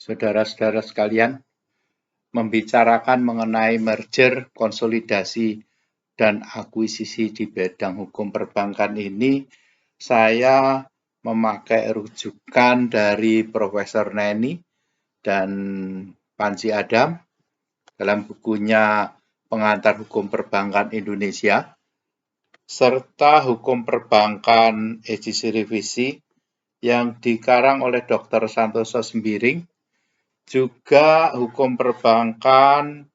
saudara-saudara sekalian, membicarakan mengenai merger, konsolidasi, dan akuisisi di bidang hukum perbankan ini, saya memakai rujukan dari Profesor Neni dan Panji Adam dalam bukunya Pengantar Hukum Perbankan Indonesia, serta Hukum Perbankan edisi revisi yang dikarang oleh Dr. Santoso Sembiring, juga Hukum Perbankan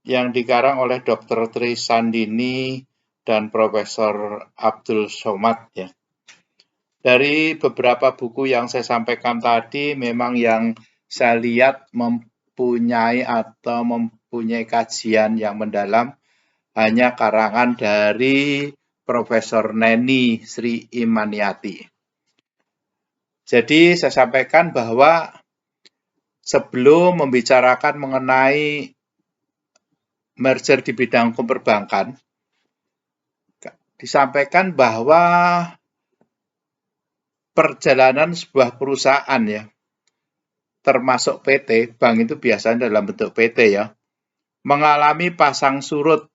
yang dikarang oleh Dr. Tri Sandini dan Profesor Abdul Somad. Ya. Dari beberapa buku yang saya sampaikan tadi, memang yang saya lihat mempunyai kajian yang mendalam hanya karangan dari Profesor Neni Sri Imaniati. Jadi saya sampaikan bahwa sebelum membicarakan mengenai merger di bidang hukum perbankan, disampaikan bahwa perjalanan sebuah perusahaan ya, termasuk PT, bank itu biasanya dalam bentuk PT ya, mengalami pasang surut.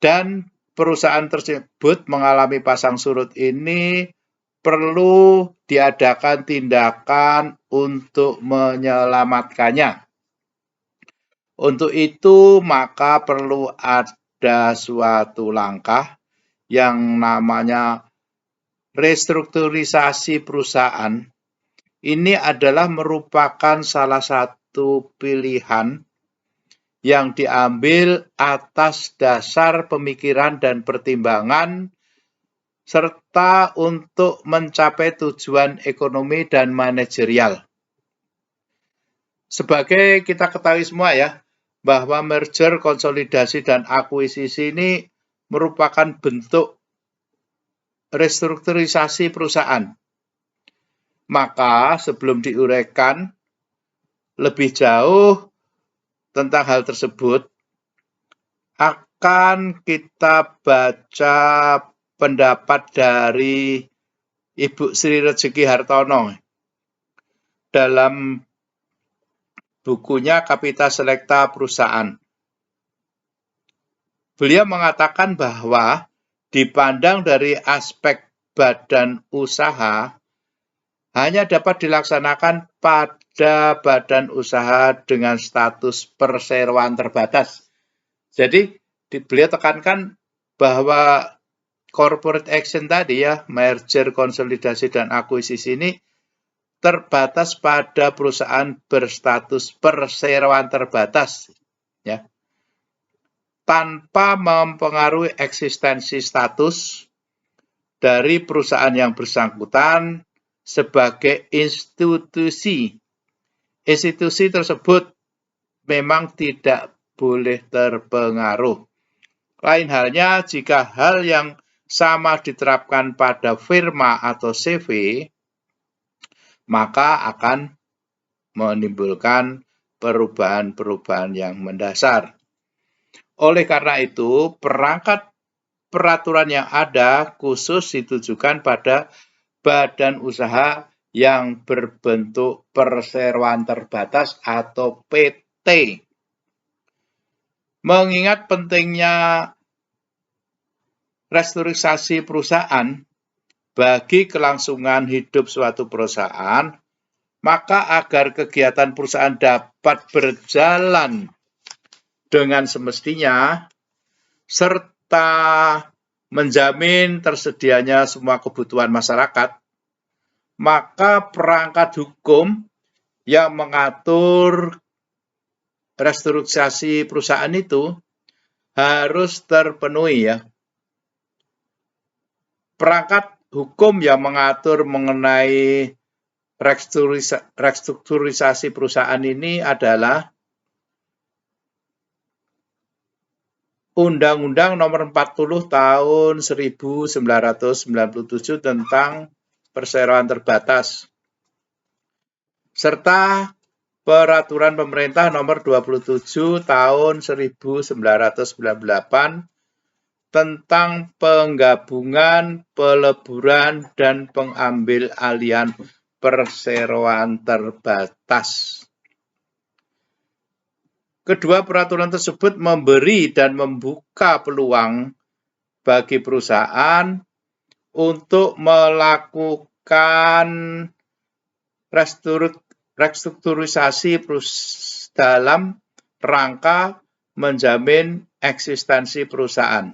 Dan perusahaan tersebut mengalami pasang surut ini perlu diadakan tindakan untuk menyelamatkannya. Untuk itu maka perlu ada suatu langkah yang namanya restrukturisasi perusahaan. Ini adalah merupakan salah satu pilihan yang diambil atas dasar pemikiran dan pertimbangan serta untuk mencapai tujuan ekonomi dan manajerial. Sebagai kita ketahui semua ya, bahwa merger, konsolidasi, dan akuisisi ini merupakan bentuk restrukturisasi perusahaan. Maka sebelum diuraikan lebih jauh tentang hal tersebut, akan kita baca pendapat dari Ibu Sri Rejeki Hartono dalam bukunya Kapita Selekta Perusahaan. Beliau mengatakan bahwa dipandang dari aspek badan usaha, hanya dapat dilaksanakan pada badan usaha dengan status perseroan terbatas. Jadi, beliau tekankan bahwa corporate action tadi ya, merger, konsolidasi, dan akuisisi ini terbatas pada perusahaan berstatus perseroan terbatas, ya, tanpa mempengaruhi eksistensi status dari perusahaan yang bersangkutan sebagai institusi. Institusi tersebut memang tidak boleh terpengaruh. Lain halnya jika hal yang sama diterapkan pada firma atau CV, maka akan menimbulkan perubahan-perubahan yang mendasar. Oleh karena itu, perangkat peraturan yang ada khusus ditujukan pada badan usaha yang berbentuk perseroan terbatas atau PT. Mengingat pentingnya restrukturisasi perusahaan bagi kelangsungan hidup suatu perusahaan, maka agar kegiatan perusahaan dapat berjalan dengan semestinya, serta menjamin tersedianya semua kebutuhan masyarakat, maka perangkat hukum yang mengatur restrukturisasi perusahaan itu harus terpenuhi ya. Perangkat hukum yang mengatur mengenai restrukturisasi perusahaan ini adalah Undang-Undang Nomor 40 Tahun 1997 tentang perseroan terbatas, serta Peraturan Pemerintah Nomor 27 Tahun 1998 tentang penggabungan, peleburan, dan pengambil alihan perseroan terbatas. Kedua peraturan tersebut memberi dan membuka peluang bagi perusahaan untuk melakukan restrukturisasi dalam rangka menjamin eksistensi perusahaan.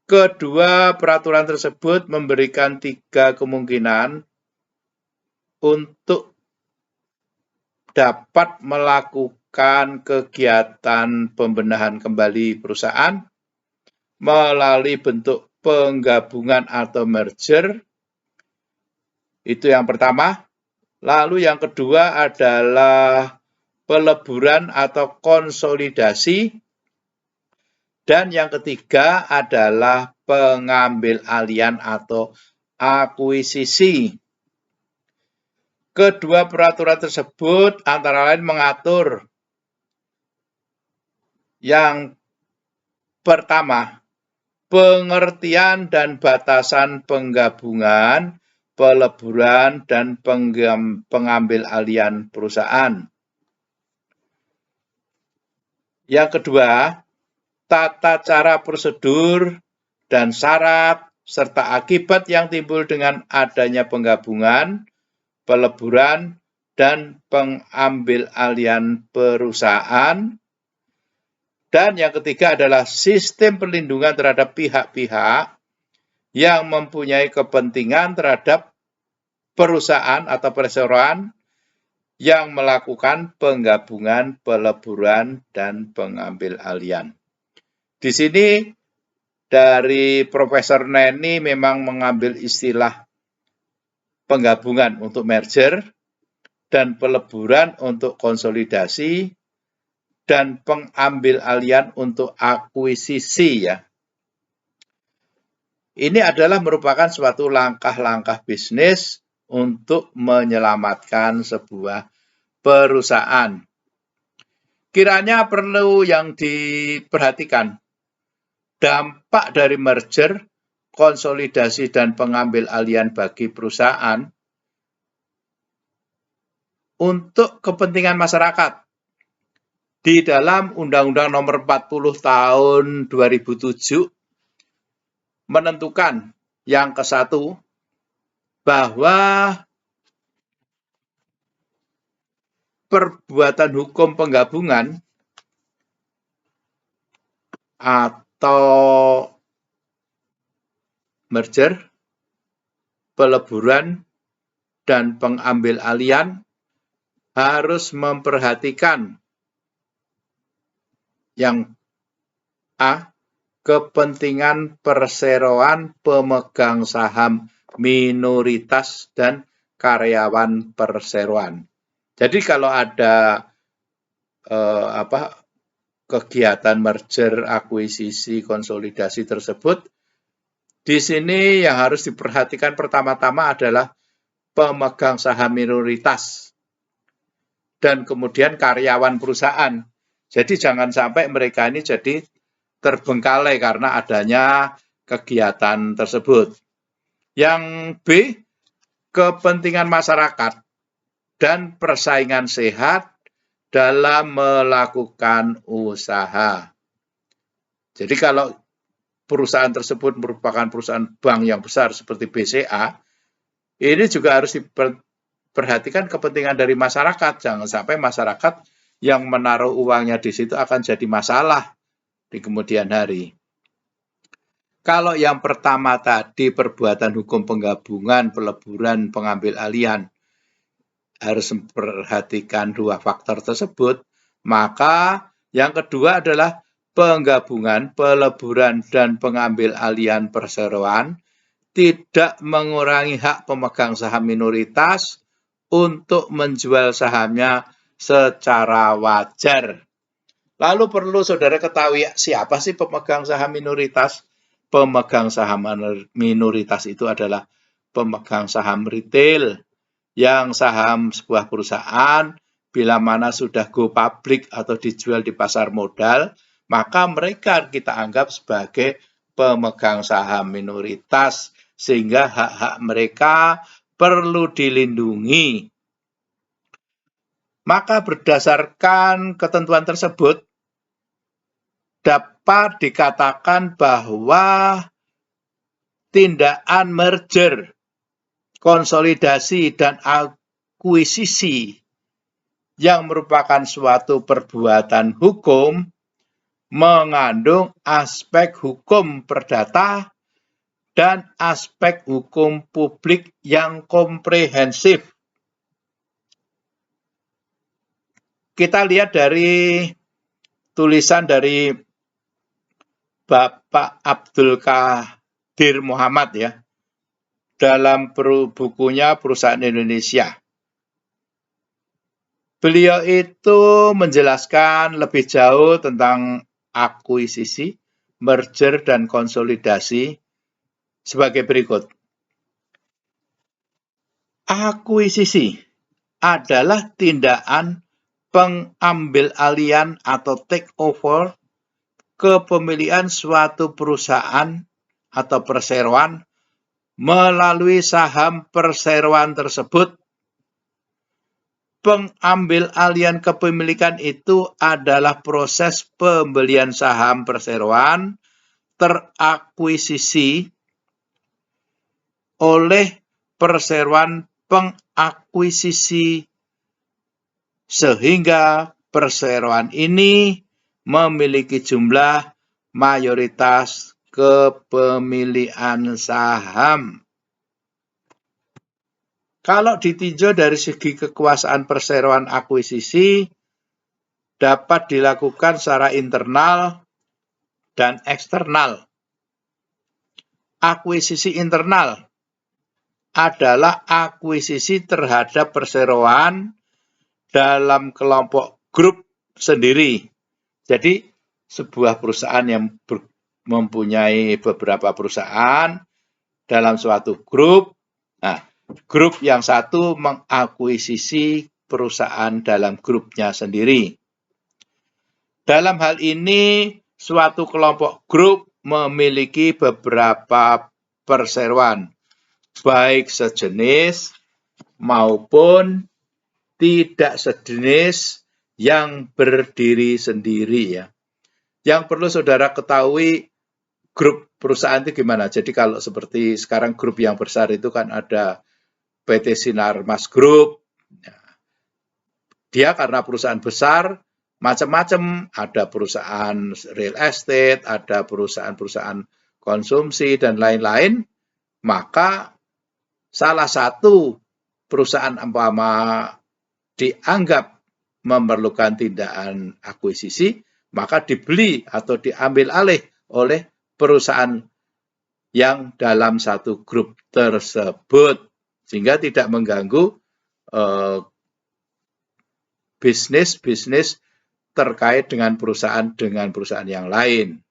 Kedua peraturan tersebut memberikan 3 kemungkinan untuk dapat melakukan kegiatan pembenahan kembali perusahaan melalui bentuk penggabungan atau merger. Itu yang pertama. Lalu yang kedua adalah peleburan atau konsolidasi. Dan yang ketiga adalah pengambil alihan atau akuisisi. Kedua peraturan tersebut antara lain mengatur yang pertama, pengertian dan batasan penggabungan, peleburan, dan pengambil alihan perusahaan. Yang kedua, tata cara prosedur dan syarat serta akibat yang timbul dengan adanya penggabungan, peleburan, dan pengambil alihan perusahaan. Dan yang ketiga adalah sistem perlindungan terhadap pihak-pihak yang mempunyai kepentingan terhadap perusahaan atau perseroan yang melakukan penggabungan, peleburan, dan pengambil alihan. Di sini dari Profesor Neni memang mengambil istilah penggabungan untuk merger dan peleburan untuk konsolidasi dan pengambil alihan untuk akuisisi ya. Ini adalah merupakan suatu langkah-langkah bisnis untuk menyelamatkan sebuah perusahaan. Kiranya perlu yang diperhatikan dampak dari merger, konsolidasi, dan pengambil alihan bagi perusahaan untuk kepentingan masyarakat. Di dalam Undang-Undang Nomor 40 Tahun 2007 menentukan yang ke-1 bahwa perbuatan hukum penggabungan atau merger, peleburan, dan pengambil alihan harus memperhatikan yang A, kepentingan perseroan pemegang saham minoritas dan karyawan perseroan. Jadi kalau ada kegiatan merger, akuisisi, konsolidasi tersebut, di sini yang harus diperhatikan pertama-tama adalah pemegang saham minoritas dan kemudian karyawan perusahaan. Jadi jangan sampai mereka ini jadi terbengkalai karena adanya kegiatan tersebut. Yang B, kepentingan masyarakat dan persaingan sehat dalam melakukan usaha. Jadi kalau perusahaan tersebut merupakan perusahaan bank yang besar seperti BCA, ini juga harus diperhatikan kepentingan dari masyarakat. Jangan sampai masyarakat yang menaruh uangnya di situ akan jadi masalah di kemudian hari. Kalau yang pertama tadi perbuatan hukum penggabungan, peleburan, pengambil alihan, harus memperhatikan dua faktor tersebut, maka yang kedua adalah penggabungan, peleburan, dan pengambil alihan perseroan tidak mengurangi hak pemegang saham minoritas untuk menjual sahamnya secara wajar. Lalu perlu saudara ketahui siapa sih pemegang saham minoritas? Pemegang saham minoritas itu adalah pemegang saham retail yang saham sebuah perusahaan bila mana sudah go public atau dijual di pasar modal, maka mereka kita anggap sebagai pemegang saham minoritas sehingga hak-hak mereka perlu dilindungi. Maka berdasarkan ketentuan tersebut, dapat dikatakan bahwa tindakan merger, konsolidasi, dan akuisisi yang merupakan suatu perbuatan hukum mengandung aspek hukum perdata dan aspek hukum publik yang komprehensif. Kita lihat dari tulisan dari Bapak Abdul Qadir Muhammad ya, dalam bukunya Perusahaan Indonesia. Beliau itu menjelaskan lebih jauh tentang akuisisi, merger, dan konsolidasi sebagai berikut. Akuisisi adalah tindakan pengambil-alihan atau take over kepemilikan suatu perusahaan atau perseroan melalui saham perseroan tersebut. Pengambil-alihan kepemilikan itu adalah proses pembelian saham perseroan terakuisisi oleh perseroan pengakuisisi sehingga perseroan ini memiliki jumlah mayoritas kepemilikan saham. Kalau ditinjau dari segi kekuasaan perseroan akuisisi, dapat dilakukan secara internal dan eksternal. Akuisisi internal adalah akuisisi terhadap perseroan dalam kelompok grup sendiri. Jadi sebuah perusahaan yang mempunyai beberapa perusahaan dalam suatu grup, nah, grup yang satu mengakuisisi perusahaan dalam grupnya sendiri. Dalam hal ini, suatu kelompok grup memiliki beberapa perseroan, baik sejenis maupun tidak sejenis yang berdiri sendiri ya. Yang perlu saudara ketahui, grup perusahaan itu gimana? Jadi kalau seperti sekarang grup yang besar itu kan ada PT Sinarmas Group. Dia karena perusahaan besar, macam-macam. Ada perusahaan real estate, ada perusahaan-perusahaan konsumsi, dan lain-lain. Maka salah satu perusahaan umpama dianggap memerlukan tindakan akuisisi, maka dibeli atau diambil alih oleh perusahaan yang dalam satu grup tersebut, sehingga tidak mengganggu bisnis terkait dengan perusahaan yang lain.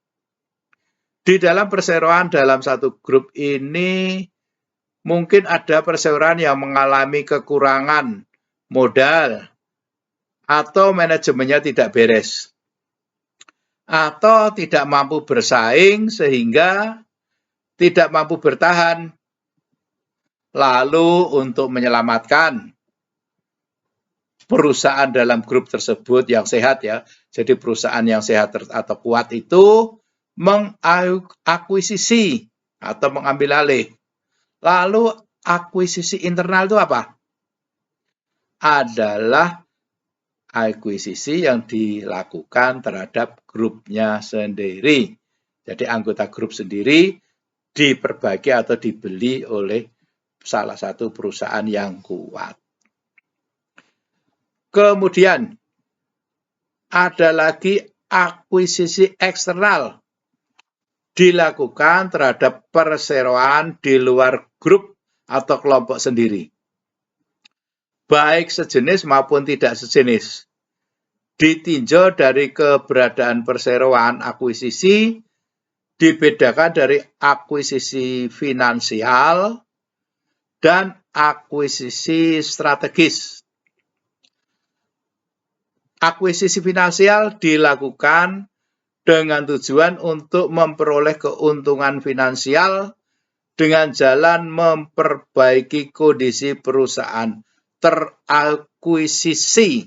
Di dalam perseroan dalam satu grup ini, mungkin ada perseroan yang mengalami kekurangan modal, atau manajemennya tidak beres, atau tidak mampu bersaing sehingga tidak mampu bertahan. Lalu untuk menyelamatkan perusahaan dalam grup tersebut yang sehat ya, jadi perusahaan yang sehat atau kuat itu mengakuisisi atau mengambil alih. Lalu akuisisi internal itu apa? Adalah akuisisi yang dilakukan terhadap grupnya sendiri. Jadi anggota grup sendiri diperbagi atau dibeli oleh salah satu perusahaan yang kuat. Kemudian ada lagi akuisisi eksternal, dilakukan terhadap perseroan di luar grup atau kelompok sendiri, baik sejenis maupun tidak sejenis. Ditinjau dari keberadaan perseroan akuisisi, dibedakan dari akuisisi finansial dan akuisisi strategis. Akuisisi finansial dilakukan dengan tujuan untuk memperoleh keuntungan finansial dengan jalan memperbaiki kondisi perusahaan terakuisisi.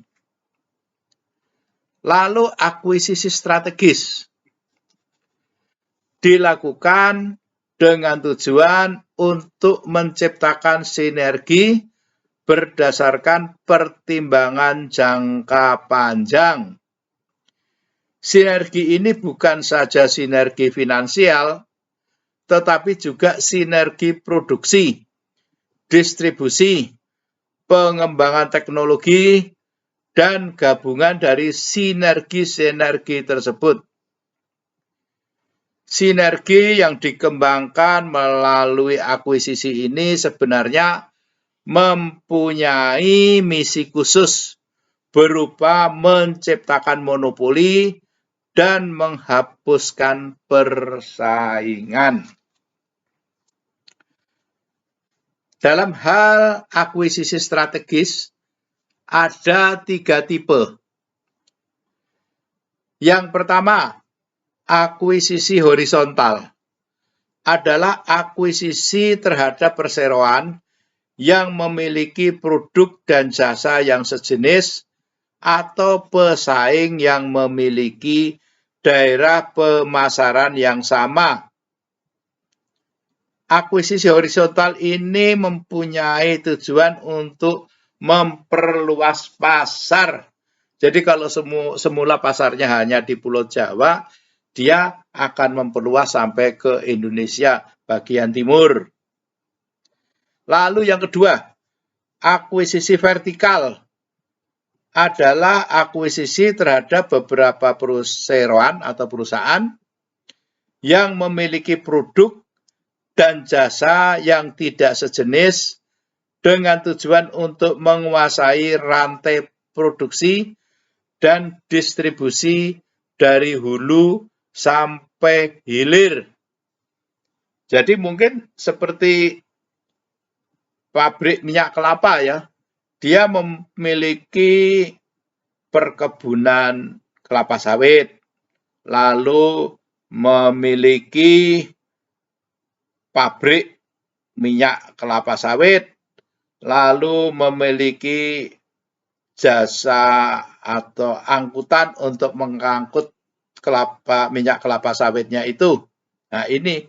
Lalu akuisisi strategis dilakukan dengan tujuan untuk menciptakan sinergi berdasarkan pertimbangan jangka panjang. Sinergi ini bukan saja sinergi finansial, tetapi juga sinergi produksi, distribusi, pengembangan teknologi, dan gabungan dari sinergi-sinergi tersebut. Sinergi yang dikembangkan melalui akuisisi ini sebenarnya mempunyai misi khusus berupa menciptakan monopoli dan menghapuskan persaingan. Dalam hal akuisisi strategis, ada 3 tipe. Yang pertama, akuisisi horizontal adalah akuisisi terhadap perseroan yang memiliki produk dan jasa yang sejenis atau pesaing yang memiliki daerah pemasaran yang sama. Akuisisi horizontal ini mempunyai tujuan untuk memperluas pasar. Jadi kalau semula pasarnya hanya di Pulau Jawa, dia akan memperluas sampai ke Indonesia bagian timur. Lalu yang kedua, akuisisi vertikal adalah akuisisi terhadap beberapa perseroan atau perusahaan yang memiliki produk dan jasa yang tidak sejenis dengan tujuan untuk menguasai rantai produksi dan distribusi dari hulu sampai hilir. Jadi mungkin seperti pabrik minyak kelapa ya, dia memiliki perkebunan kelapa sawit, lalu memiliki pabrik minyak kelapa sawit, lalu memiliki jasa atau angkutan untuk mengangkut minyak kelapa sawitnya itu. Nah, ini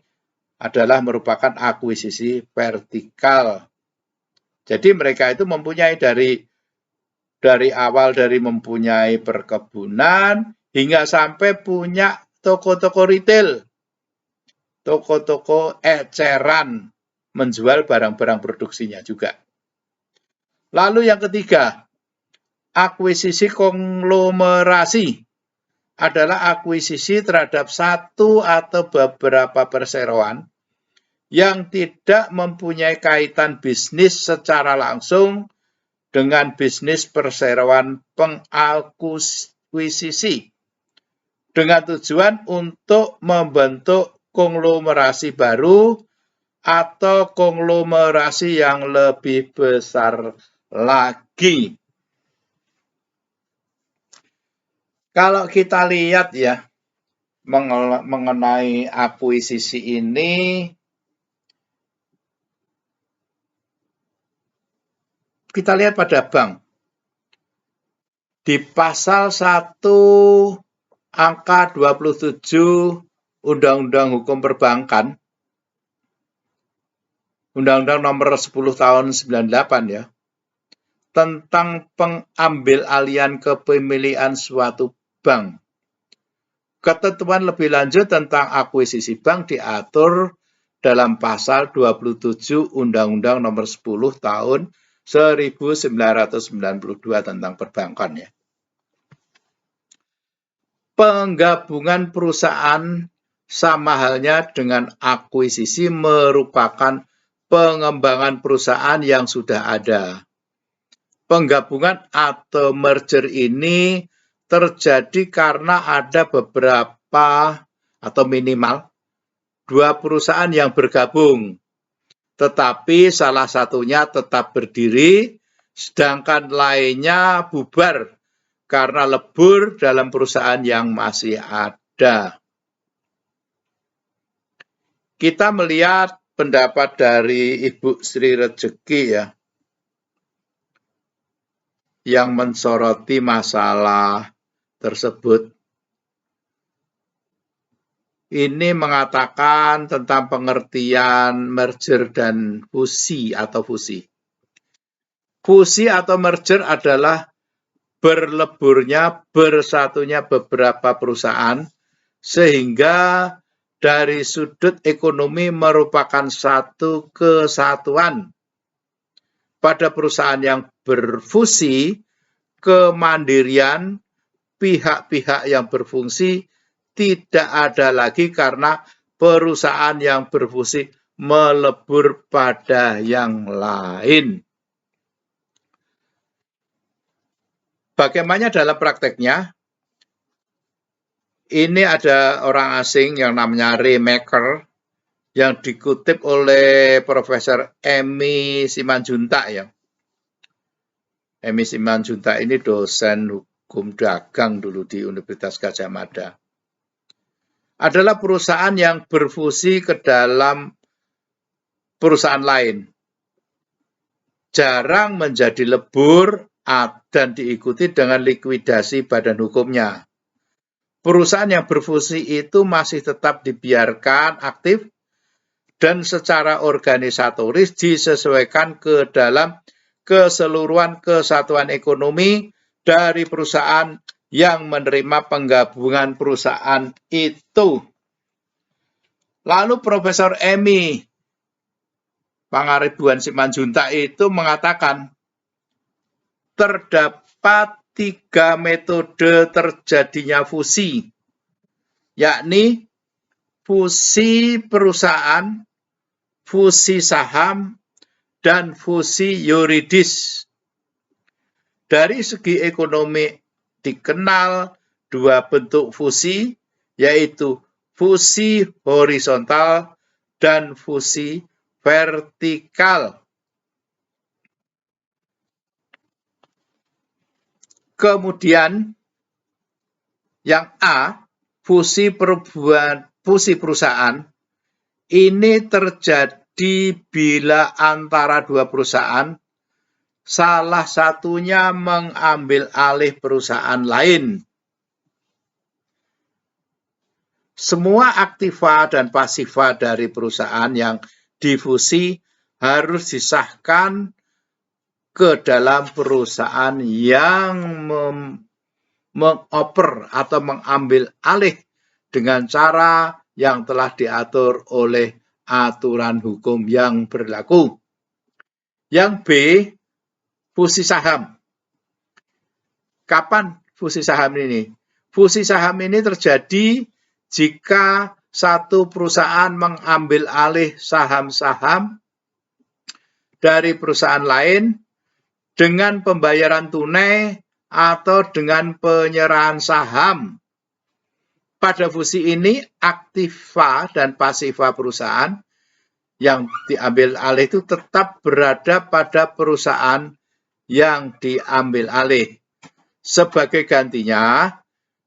adalah merupakan akuisisi vertikal. Jadi mereka itu mempunyai dari awal dari mempunyai perkebunan hingga sampai punya toko-toko retail, toko-toko eceran menjual barang-barang produksinya juga. Lalu yang ketiga, akuisisi konglomerasi adalah akuisisi terhadap satu atau beberapa perseroan yang tidak mempunyai kaitan bisnis secara langsung dengan bisnis perseroan pengakuisisi dengan tujuan untuk membentuk konglomerasi baru atau konglomerasi yang lebih besar lagi. Kalau kita lihat ya mengenai akuisisi ini, kita lihat pada bank. Di pasal 1 angka 27 Undang-Undang Hukum Perbankan, Undang-Undang nomor 10 tahun 98 ya, tentang pengambil alihan kepemilikan suatu bank. Ketentuan lebih lanjut tentang akuisisi bank diatur dalam pasal 27 Undang-Undang nomor 10 tahun 1992 tentang perbankan ya. Penggabungan perusahaan sama halnya dengan akuisisi merupakan pengembangan perusahaan yang sudah ada. Penggabungan atau merger ini terjadi karena ada beberapa atau minimal 2 perusahaan yang bergabung, tetapi salah satunya tetap berdiri, sedangkan lainnya bubar karena lebur dalam perusahaan yang masih ada. Kita melihat pendapat dari Ibu Sri Rejeki ya, yang mensoroti masalah tersebut. Ini mengatakan tentang pengertian merger dan fusi atau fusi. Fusi atau merger adalah berleburnya, bersatunya beberapa perusahaan, sehingga dari sudut ekonomi merupakan satu kesatuan. Pada perusahaan yang berfusi, kemandirian pihak-pihak yang berfungsi tidak ada lagi karena perusahaan yang berfusi melebur pada yang lain. Bagaimana dalam prakteknya? Ini ada orang asing yang namanya Ray Macker yang dikutip oleh Profesor Emi Simanjuntak ya. Emi Simanjuntak ini dosen hukum dagang dulu di Universitas Gadjah Mada. Adalah perusahaan yang berfusi ke dalam perusahaan lain. Jarang menjadi lebur dan diikuti dengan likuidasi badan hukumnya. Perusahaan yang berfusi itu masih tetap dibiarkan aktif dan secara organisatoris disesuaikan ke dalam keseluruhan kesatuan ekonomi dari perusahaan yang menerima penggabungan perusahaan itu. Lalu Profesor Emi Pangaribuan Simanjuntak itu mengatakan terdapat 3 metode terjadinya fusi, yakni fusi perusahaan, fusi saham, dan fusi yuridis. Dari segi ekonomi dikenal 2 bentuk fusi, yaitu fusi horizontal dan fusi vertikal. Kemudian yang A, fusi perusahaan, ini terjadi bila antara 2 perusahaan salah satunya mengambil alih perusahaan lain. Semua aktiva dan pasiva dari perusahaan yang difusi harus disahkan ke dalam perusahaan yang mengoper atau mengambil alih dengan cara yang telah diatur oleh aturan hukum yang berlaku. Yang B, fusi saham. Kapan fusi saham ini? Fusi saham ini terjadi jika satu perusahaan mengambil alih saham-saham dari perusahaan lain dengan pembayaran tunai atau dengan penyerahan saham. Pada fusi ini, aktiva dan pasiva perusahaan yang diambil alih itu tetap berada pada perusahaan yang diambil alih. Sebagai gantinya,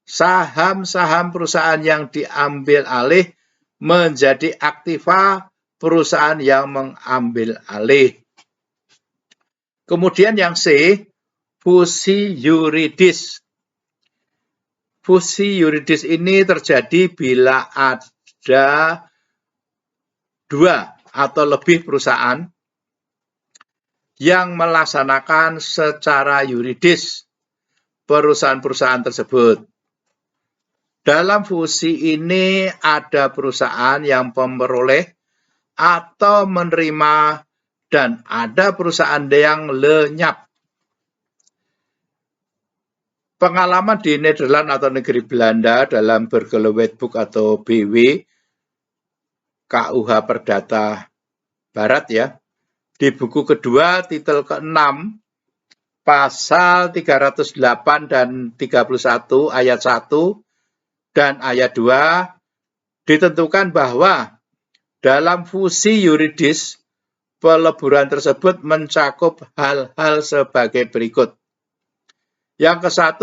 saham-saham perusahaan yang diambil alih menjadi aktiva perusahaan yang mengambil alih. Kemudian yang C, fusi yuridis. Fusi yuridis ini terjadi bila ada 2 atau lebih perusahaan yang melaksanakan secara yuridis perusahaan-perusahaan tersebut. Dalam fusi ini ada perusahaan yang memperoleh atau menerima dan ada perusahaan yang lenyap. Pengalaman di Nederland atau negeri Belanda dalam Burgerlijk Wetboek atau BW KUH Perdata Barat ya, di buku kedua titel ke-6 pasal 308 dan 31 ayat 1 dan ayat 2 ditentukan bahwa dalam fusi yuridis peleburan tersebut mencakup hal-hal sebagai berikut. Yang ke-1,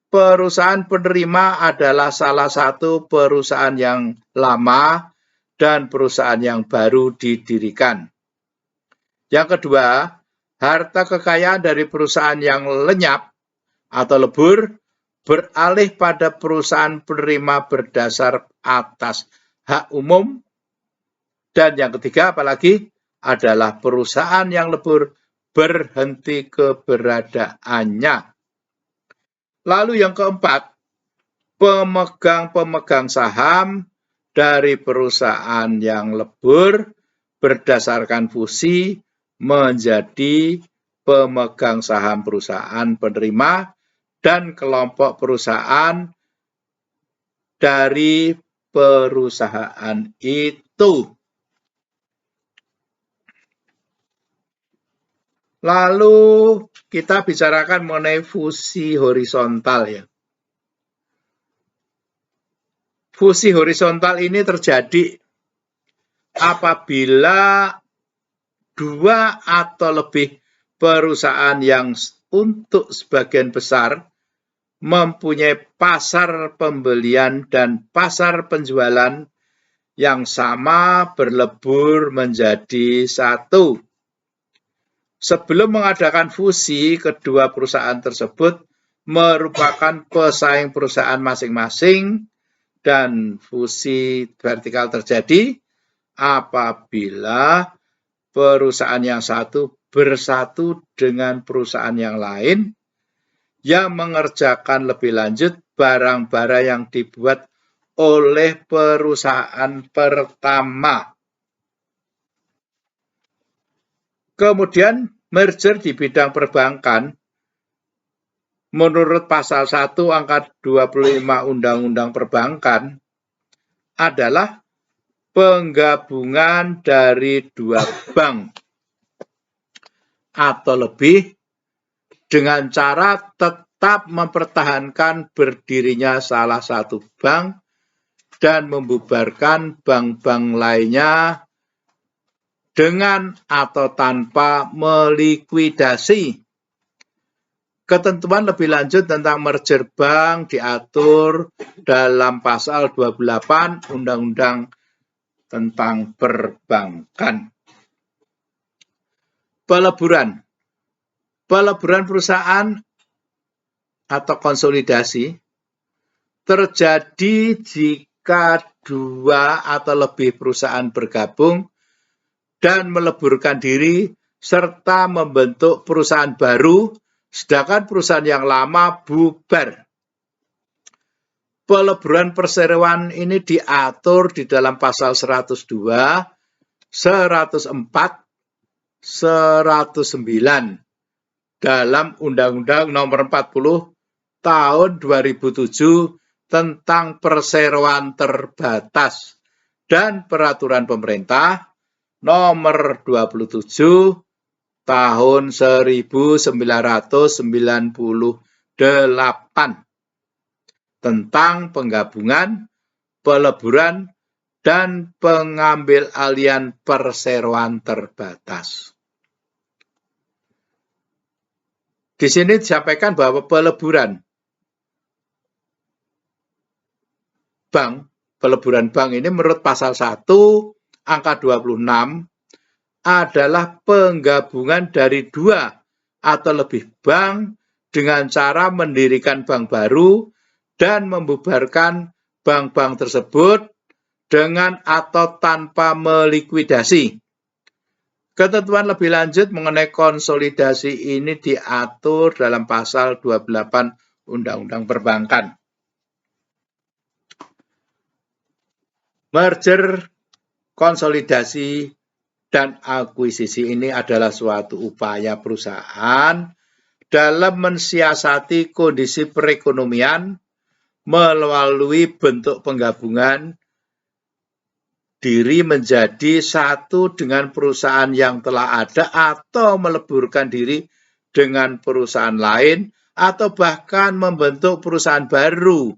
perusahaan penerima adalah salah satu perusahaan yang lama dan perusahaan yang baru didirikan. Yang kedua, harta kekayaan dari perusahaan yang lenyap atau lebur beralih pada perusahaan penerima berdasar atas hak umum. Dan yang ketiga apalagi adalah perusahaan yang lebur berhenti keberadaannya. Lalu yang keempat, pemegang saham dari perusahaan yang lebur berdasarkan fusi menjadi pemegang saham perusahaan penerima dan kelompok perusahaan dari perusahaan itu. Lalu kita bicarakan mengenai fusi horizontal ya. Fusi horizontal ini terjadi apabila dua atau lebih perusahaan yang untuk sebagian besar mempunyai pasar pembelian dan pasar penjualan yang sama berlebur menjadi satu. Sebelum mengadakan fusi, kedua perusahaan tersebut merupakan pesaing perusahaan masing-masing dan fusi vertikal terjadi apabila perusahaan yang satu bersatu dengan perusahaan yang lain yang mengerjakan lebih lanjut barang-barang yang dibuat oleh perusahaan pertama. Kemudian merger di bidang perbankan menurut pasal 1 angka 25 Undang-Undang Perbankan adalah penggabungan dari dua bank atau lebih dengan cara tetap mempertahankan berdirinya salah satu bank dan membubarkan bank-bank lainnya dengan atau tanpa melikuidasi. Ketentuan lebih lanjut tentang merger bank diatur dalam pasal 28 Undang-Undang tentang perbankan. Peleburan perusahaan atau konsolidasi terjadi jika dua atau lebih perusahaan bergabung dan meleburkan diri serta membentuk perusahaan baru, sedangkan perusahaan yang lama bubar. Peleburan perseroan ini diatur di dalam pasal 102, 104, 109 dalam Undang-Undang Nomor 40 Tahun 2007 tentang perseroan terbatas dan Peraturan Pemerintah Nomor 27 Tahun 1998 tentang penggabungan, peleburan, dan pengambil alihan perseroan terbatas. Di sini disampaikan bahwa peleburan bank ini menurut pasal 1 angka 26 adalah penggabungan dari dua atau lebih bank dengan cara mendirikan bank baru dan membubarkan bank-bank tersebut dengan atau tanpa melikuidasi. Ketentuan lebih lanjut mengenai konsolidasi ini diatur dalam pasal 28 Undang-Undang Perbankan. Merger, konsolidasi, dan akuisisi ini adalah suatu upaya perusahaan dalam mensiasati kondisi perekonomian melalui bentuk penggabungan diri menjadi satu dengan perusahaan yang telah ada atau meleburkan diri dengan perusahaan lain atau bahkan membentuk perusahaan baru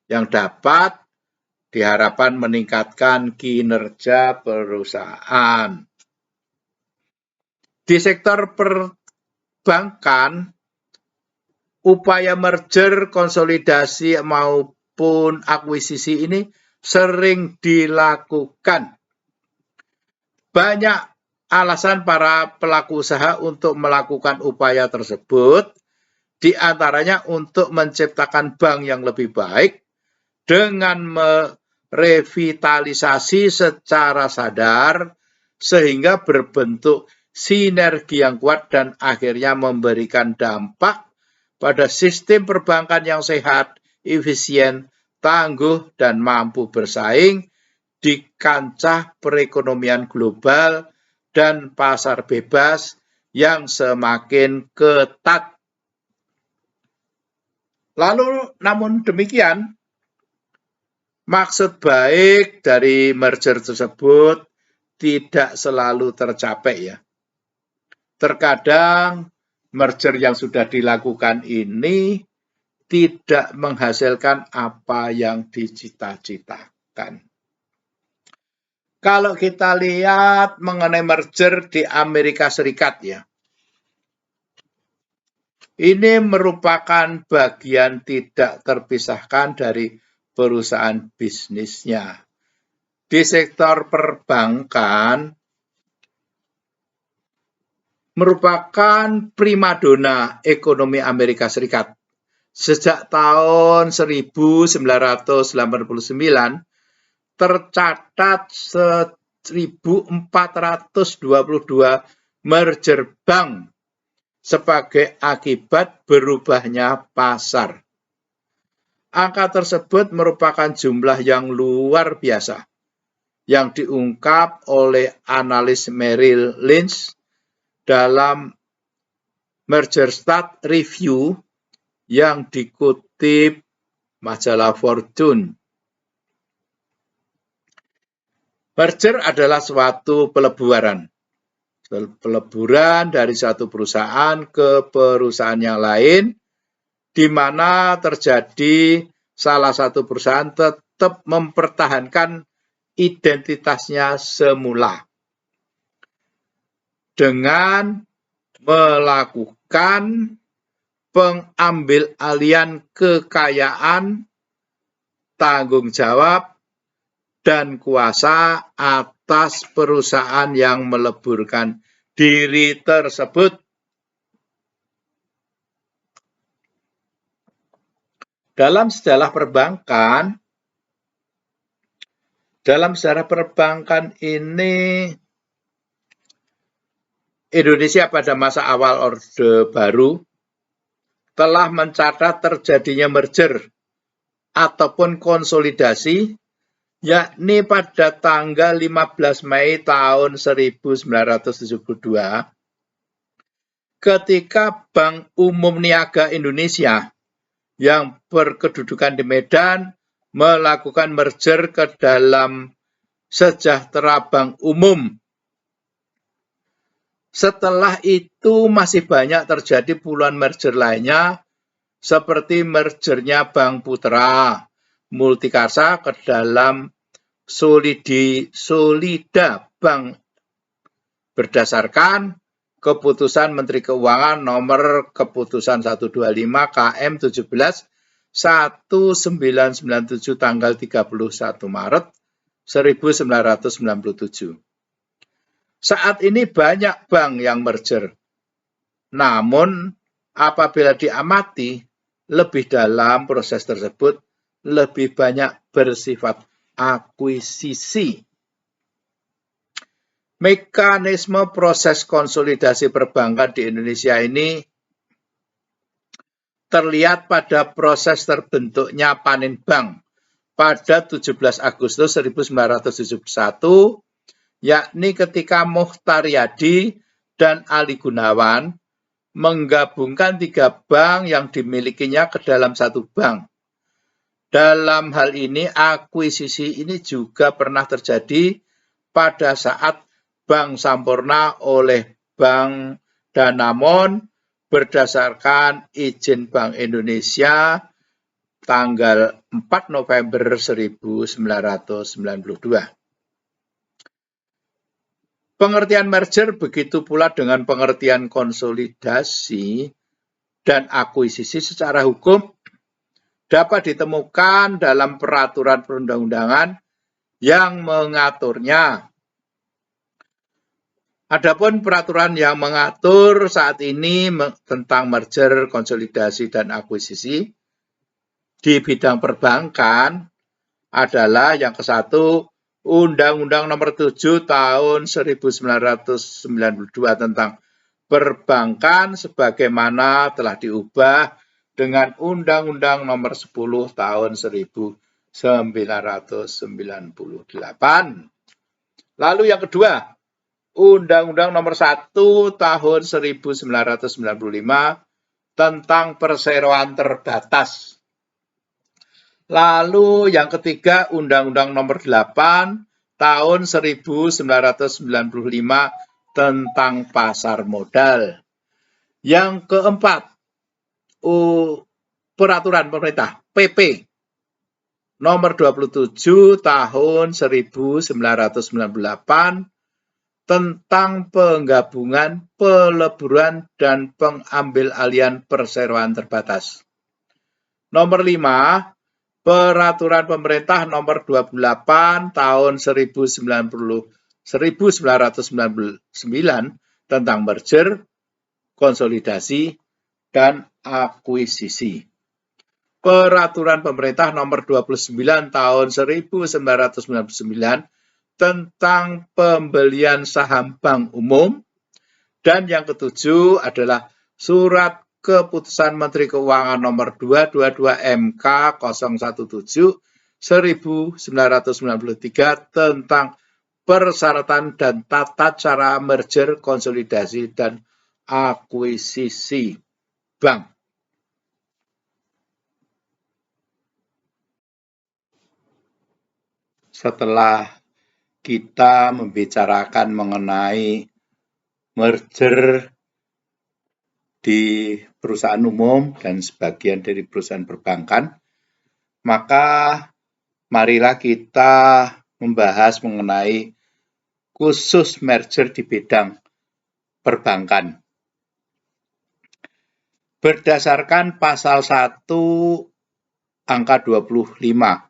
yang dapat diharapkan meningkatkan kinerja perusahaan. Di sektor perbankan, upaya merger, konsolidasi maupun akuisisi ini sering dilakukan. Banyak alasan para pelaku usaha untuk melakukan upaya tersebut, di antaranya untuk menciptakan bank yang lebih baik dengan merevitalisasi secara sadar sehingga berbentuk sinergi yang kuat dan akhirnya memberikan dampak pada sistem perbankan yang sehat, efisien, tangguh, dan mampu bersaing di kancah perekonomian global dan pasar bebas yang semakin ketat. Lalu, namun demikian, maksud baik dari merger tersebut tidak selalu tercapai ya. Terkadang merger yang sudah dilakukan ini tidak menghasilkan apa yang dicita-citakan. Kalau kita lihat mengenai merger di Amerika Serikat ya, ini merupakan bagian tidak terpisahkan dari perusahaan bisnisnya. Di sektor perbankan merupakan primadona ekonomi Amerika Serikat. Sejak tahun 1989 tercatat 1.422 merger bank sebagai akibat berubahnya pasar. Angka tersebut merupakan jumlah yang luar biasa yang diungkap oleh analis Merrill Lynch dalam Merger Stat Review yang dikutip majalah Fortune. Merger adalah suatu peleburan dari satu perusahaan ke perusahaan yang lain, di mana terjadi salah satu perusahaan tetap mempertahankan identitasnya semula dengan melakukan pengambil-alihan kekayaan, tanggung jawab, dan kuasa atas perusahaan yang meleburkan diri tersebut. Dalam sejarah perbankan ini, Indonesia pada masa awal Orde Baru telah mencatat terjadinya merger ataupun konsolidasi, yakni pada tanggal 15 Mei tahun 1972 ketika Bank Umum Niaga Indonesia yang berkedudukan di Medan melakukan merger ke dalam Sejahtera Bank Umum. Setelah itu masih banyak terjadi puluhan merger lainnya seperti mergernya Bank Putra Multikarsa ke dalam Solida Bank berdasarkan Keputusan Menteri Keuangan nomor Keputusan 125 KM 17 1997 tanggal 31 Maret 1997. Saat ini banyak bank yang merger. Namun apabila diamati lebih dalam proses tersebut lebih banyak bersifat akuisisi. Mekanisme proses konsolidasi perbankan di Indonesia ini terlihat pada proses terbentuknya Panin Bank pada 17 Agustus 1971, yakni ketika Mokhtar Yadi dan Ali Gunawan menggabungkan 3 bank yang dimilikinya ke dalam satu bank. Dalam hal ini, akuisisi ini juga pernah terjadi pada saat Bank Sampurna oleh Bank Danamon berdasarkan izin Bank Indonesia tanggal 4 November 1992. Pengertian merger begitu pula dengan pengertian konsolidasi dan akuisisi secara hukum dapat ditemukan dalam peraturan perundang-undangan yang mengaturnya. Adapun peraturan yang mengatur saat ini tentang merger, konsolidasi, dan akuisisi di bidang perbankan adalah yang ke-1, Undang-Undang Nomor 7 Tahun 1992 tentang perbankan sebagaimana telah diubah dengan Undang-Undang Nomor 10 Tahun 1998. Lalu yang kedua, Undang-Undang Nomor 1 Tahun 1995 tentang perseroan terbatas. Lalu yang ketiga, Undang-Undang Nomor 8 Tahun 1995 tentang pasar modal. Yang keempat, Peraturan Pemerintah PP Nomor 27 Tahun 1998 tentang penggabungan, peleburan, dan pengambil-alihan perseroan terbatas. Nomor 5, Peraturan Pemerintah Nomor 28 Tahun 1999 tentang merger, konsolidasi, dan akuisisi. Peraturan Pemerintah Nomor 29 Tahun 1999 tentang pembelian saham bank umum. Dan yang ketujuh adalah Surat Keputusan Menteri Keuangan Nomor 222 MK 017 1993 tentang persyaratan dan tata cara merger, konsolidasi, dan akuisisi bank. Setelah kita membicarakan mengenai merger di perusahaan umum dan sebagian dari perusahaan perbankan, maka marilah kita membahas mengenai khusus merger di bidang perbankan. Berdasarkan pasal 1 angka 25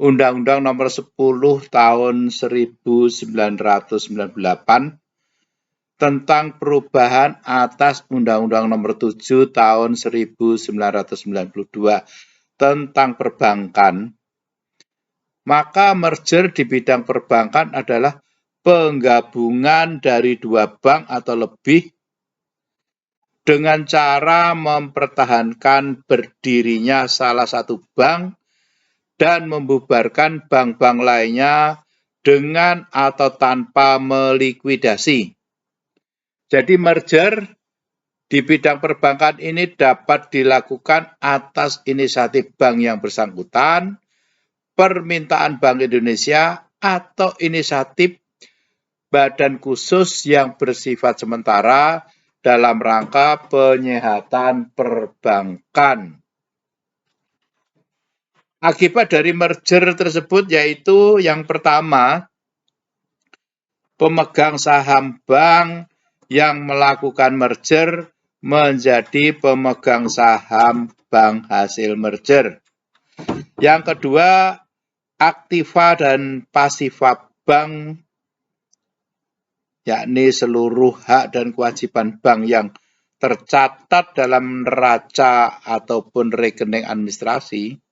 Undang-Undang Nomor 10 Tahun 1998 tentang perubahan atas Undang-Undang Nomor 7 Tahun 1992 tentang perbankan, maka merger di bidang perbankan adalah penggabungan dari dua bank atau lebih dengan cara mempertahankan berdirinya salah satu bank dan membubarkan bank-bank lainnya dengan atau tanpa melikuidasi. Jadi merger di bidang perbankan ini dapat dilakukan atas inisiatif bank yang bersangkutan, permintaan Bank Indonesia, atau inisiatif badan khusus yang bersifat sementara dalam rangka penyehatan perbankan. Akibat dari merger tersebut yaitu yang pertama, pemegang saham bank yang melakukan merger menjadi pemegang saham bank hasil merger. Yang kedua, aktiva dan pasifa bank, yakni seluruh hak dan kewajiban bank yang tercatat dalam neraca ataupun rekening administrasi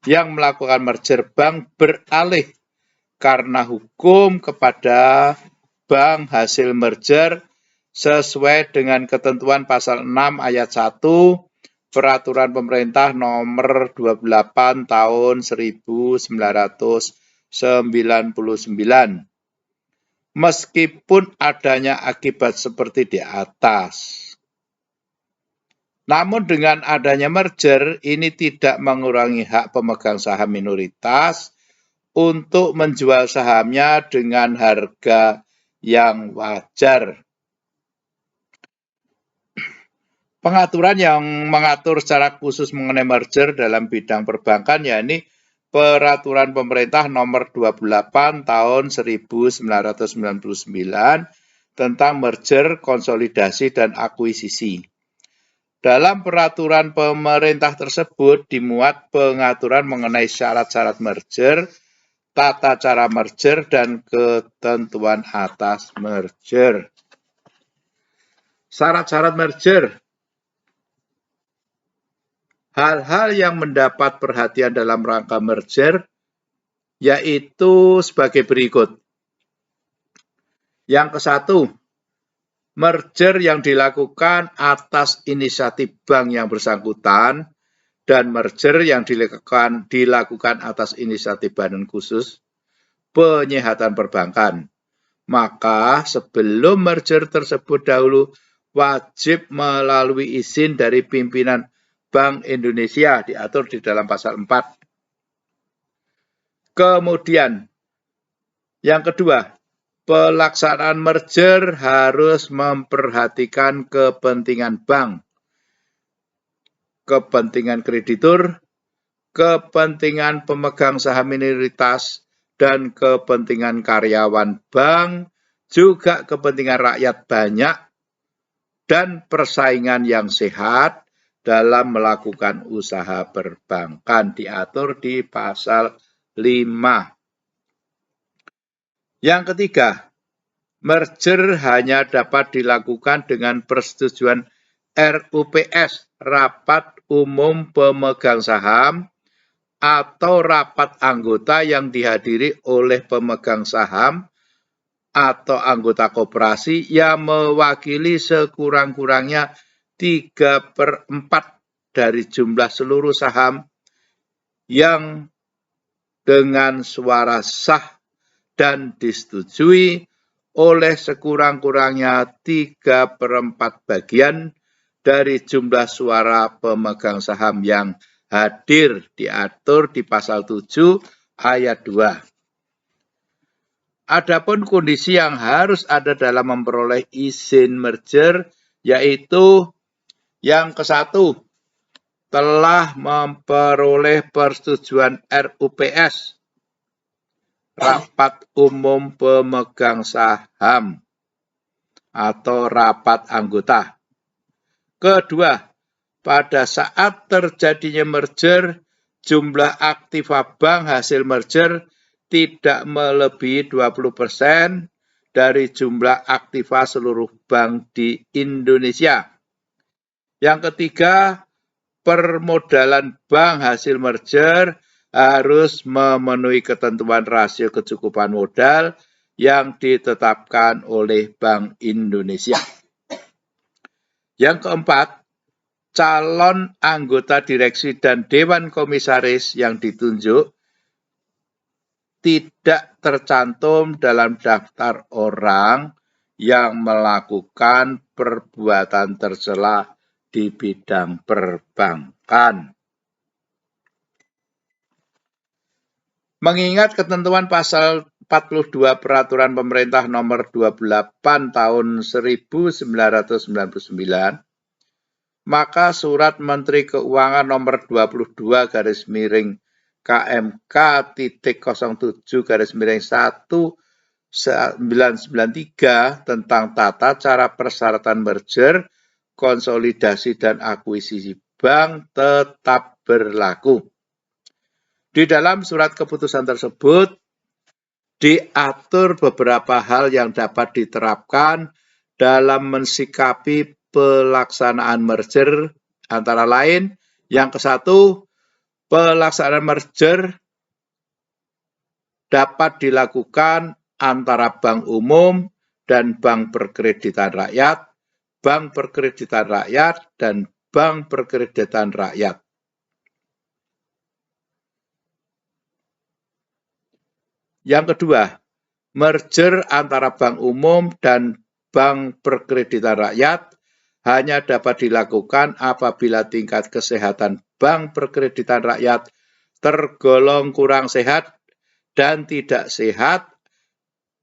yang melakukan merger bank beralih karena hukum kepada bank hasil merger sesuai dengan ketentuan pasal 6 ayat 1 Peraturan Pemerintah Nomor 28 Tahun 1999. Meskipun adanya akibat seperti di atas. Namun dengan adanya merger ini tidak mengurangi hak pemegang saham minoritas untuk menjual sahamnya dengan harga yang wajar. Pengaturan yang mengatur secara khusus mengenai merger dalam bidang perbankan yakni Peraturan Pemerintah Nomor 28 Tahun 1999 tentang merger, konsolidasi, dan akuisisi. Dalam peraturan pemerintah tersebut dimuat pengaturan mengenai syarat-syarat merger, tata cara merger, dan ketentuan atas merger. Syarat-syarat merger. Hal-hal yang mendapat perhatian dalam rangka merger yaitu sebagai berikut. Yang ke-1, merger yang dilakukan atas inisiatif bank yang bersangkutan dan merger yang dilakukan atas inisiatif badan khusus penyihatan perbankan. Maka sebelum merger tersebut dahulu wajib melalui izin dari pimpinan Bank Indonesia diatur di dalam pasal 4. Kemudian yang kedua, pelaksanaan merger harus memperhatikan kepentingan bank, kepentingan kreditur, kepentingan pemegang saham minoritas, dan kepentingan karyawan bank, juga kepentingan rakyat banyak, dan persaingan yang sehat dalam melakukan usaha perbankan diatur di pasal 5. Yang ketiga, merger hanya dapat dilakukan dengan persetujuan RUPS, Rapat Umum Pemegang Saham, atau rapat anggota yang dihadiri oleh pemegang saham atau anggota koperasi yang mewakili sekurang-kurangnya 3/4 dari jumlah seluruh saham yang dengan suara sah dan disetujui oleh sekurang-kurangnya 3/4 bagian dari jumlah suara pemegang saham yang hadir diatur di pasal 7 ayat 2. Adapun kondisi yang harus ada dalam memperoleh izin merger yaitu yang ke-1, telah memperoleh persetujuan RUPS, Rapat Umum Pemegang Saham atau rapat anggota. Kedua, pada saat terjadinya merger, jumlah aktiva bank hasil merger tidak melebihi 20% dari jumlah aktiva seluruh bank di Indonesia. Yang ketiga, permodalan bank hasil merger harus memenuhi ketentuan rasio kecukupan modal yang ditetapkan oleh Bank Indonesia. Yang keempat, calon anggota direksi dan dewan komisaris yang ditunjuk tidak tercantum dalam daftar orang yang melakukan perbuatan tercela di bidang perbankan. Mengingat ketentuan pasal 42 Peraturan Pemerintah Nomor 28 Tahun 1999, maka Surat Menteri Keuangan Nomor 22 KMK-07-1993 tentang tata cara persyaratan merger, konsolidasi dan akuisisi bank tetap berlaku. Di dalam surat keputusan tersebut diatur beberapa hal yang dapat diterapkan dalam mensikapi pelaksanaan merger, antara lain yang ke-1, pelaksanaan merger dapat dilakukan antara bank umum dan bank perkreditan rakyat, bank perkreditan rakyat, dan bank perkreditan rakyat. Yang kedua, merger antara bank umum dan bank perkreditan rakyat hanya dapat dilakukan apabila tingkat kesehatan bank perkreditan rakyat tergolong kurang sehat dan tidak sehat,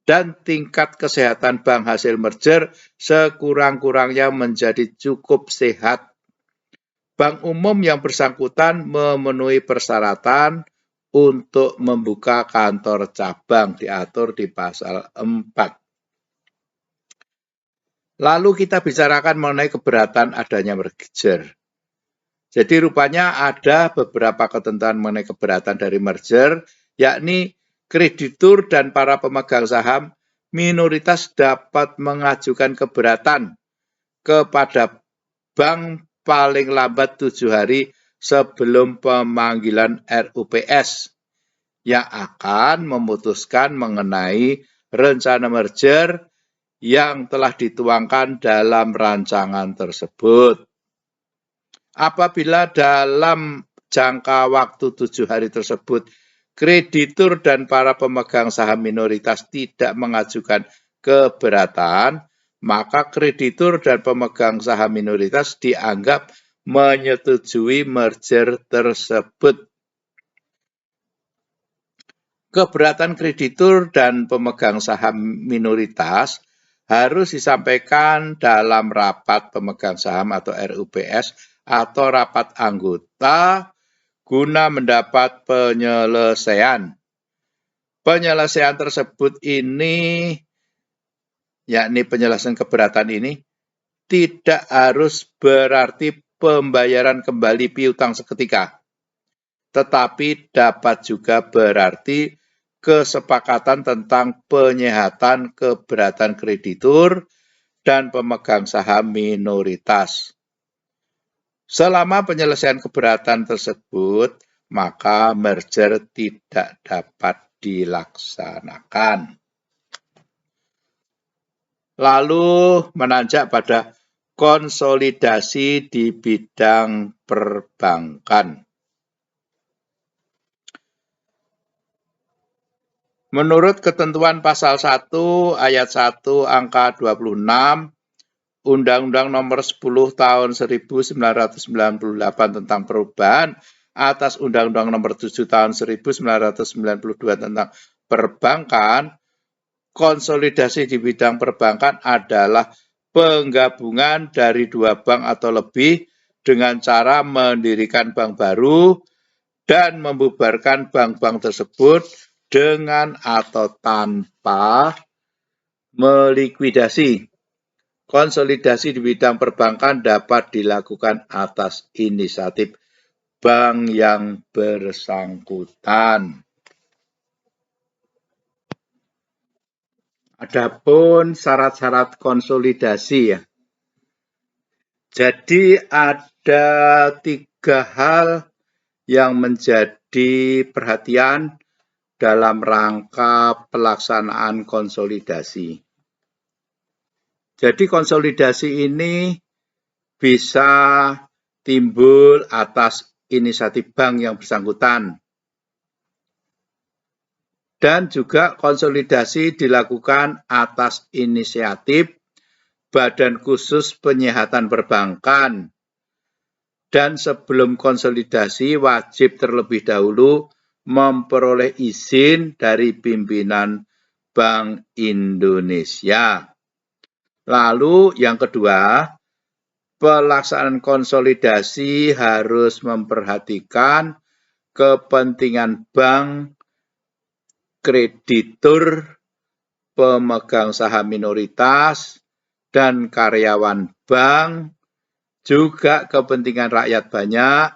dan tingkat kesehatan bank hasil merger sekurang-kurangnya menjadi cukup sehat. Bank umum yang bersangkutan memenuhi persyaratan untuk membuka kantor cabang diatur di pasal 4. Lalu kita bicarakan mengenai keberatan adanya merger. Jadi rupanya ada beberapa ketentuan mengenai keberatan dari merger, yakni kreditur dan para pemegang saham minoritas dapat mengajukan keberatan kepada bank paling lambat 7 hari sebelum pemanggilan RUPS yang akan memutuskan mengenai rencana merger yang telah dituangkan dalam rancangan tersebut. Apabila dalam jangka waktu 7 hari tersebut, kreditur dan para pemegang saham minoritas tidak mengajukan keberatan, maka kreditur dan pemegang saham minoritas dianggap menyetujui merger tersebut. Keberatan kreditur dan pemegang saham minoritas harus disampaikan dalam rapat pemegang saham atau RUPS atau rapat anggota guna mendapat penyelesaian. Penyelesaian tersebut ini, yakni penyelesaian keberatan ini, tidak harus berarti pembayaran kembali piutang seketika, tetapi dapat juga berarti kesepakatan tentang penyehatan keberatan kreditur dan pemegang saham minoritas. Selama penyelesaian keberatan tersebut, maka merger tidak dapat dilaksanakan. Lalu menanjak pada konsolidasi di bidang perbankan. Menurut ketentuan pasal 1 ayat 1 angka 26 Undang-Undang Nomor 10 Tahun 1998 tentang perubahan atas Undang-Undang Nomor 7 Tahun 1992 tentang perbankan, konsolidasi di bidang perbankan adalah penggabungan dari dua bank atau lebih dengan cara mendirikan bank baru dan membubarkan bank-bank tersebut dengan atau tanpa melikuidasi. Konsolidasi di bidang perbankan dapat dilakukan atas inisiatif bank yang bersangkutan. Adapun syarat-syarat konsolidasi ya. Jadi ada 3 hal yang menjadi perhatian dalam rangka pelaksanaan konsolidasi. Jadi konsolidasi ini bisa timbul atas inisiatif bank yang bersangkutan. Dan juga konsolidasi dilakukan atas inisiatif Badan Khusus Penyehatan Perbankan. Dan sebelum konsolidasi wajib terlebih dahulu memperoleh izin dari pimpinan Bank Indonesia. Lalu yang kedua, pelaksanaan konsolidasi harus memperhatikan kepentingan bank, kreditur, pemegang saham minoritas, dan karyawan bank, juga kepentingan rakyat banyak,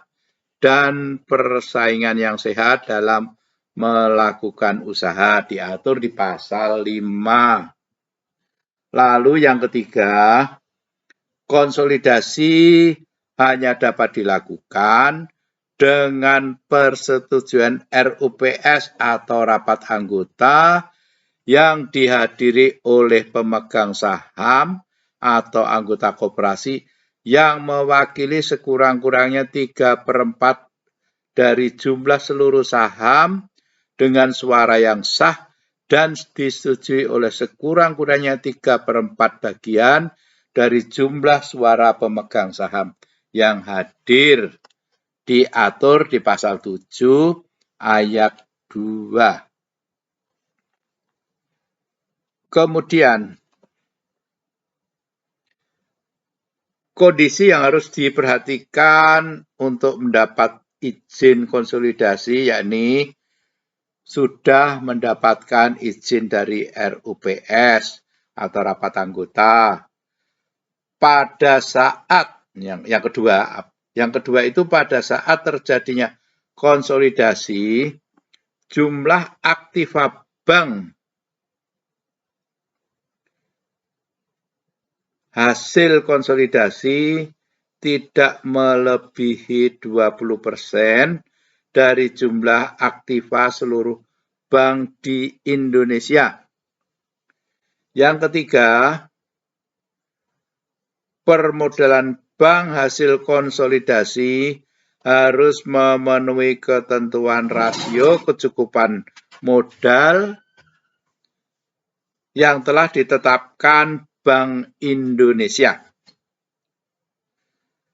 dan persaingan yang sehat dalam melakukan usaha diatur di pasal 5. Lalu yang ketiga, konsolidasi hanya dapat dilakukan dengan persetujuan RUPS atau rapat anggota yang dihadiri oleh pemegang saham atau anggota koperasi yang mewakili sekurang-kurangnya 3/4 dari jumlah seluruh saham dengan suara yang sah dan disetujui oleh sekurang-kurangnya 3/4 bagian dari jumlah suara pemegang saham yang hadir, diatur di pasal 7 ayat 2. Kemudian, kondisi yang harus diperhatikan untuk mendapat izin konsolidasi yakni sudah mendapatkan izin dari RUPS atau rapat anggota, pada saat yang kedua itu pada saat terjadinya konsolidasi, jumlah aktiva bank hasil konsolidasi tidak melebihi 20% dari jumlah aktiva seluruh bank di Indonesia. Yang ketiga, permodalan bank hasil konsolidasi harus memenuhi ketentuan rasio kecukupan modal yang telah ditetapkan Bank Indonesia.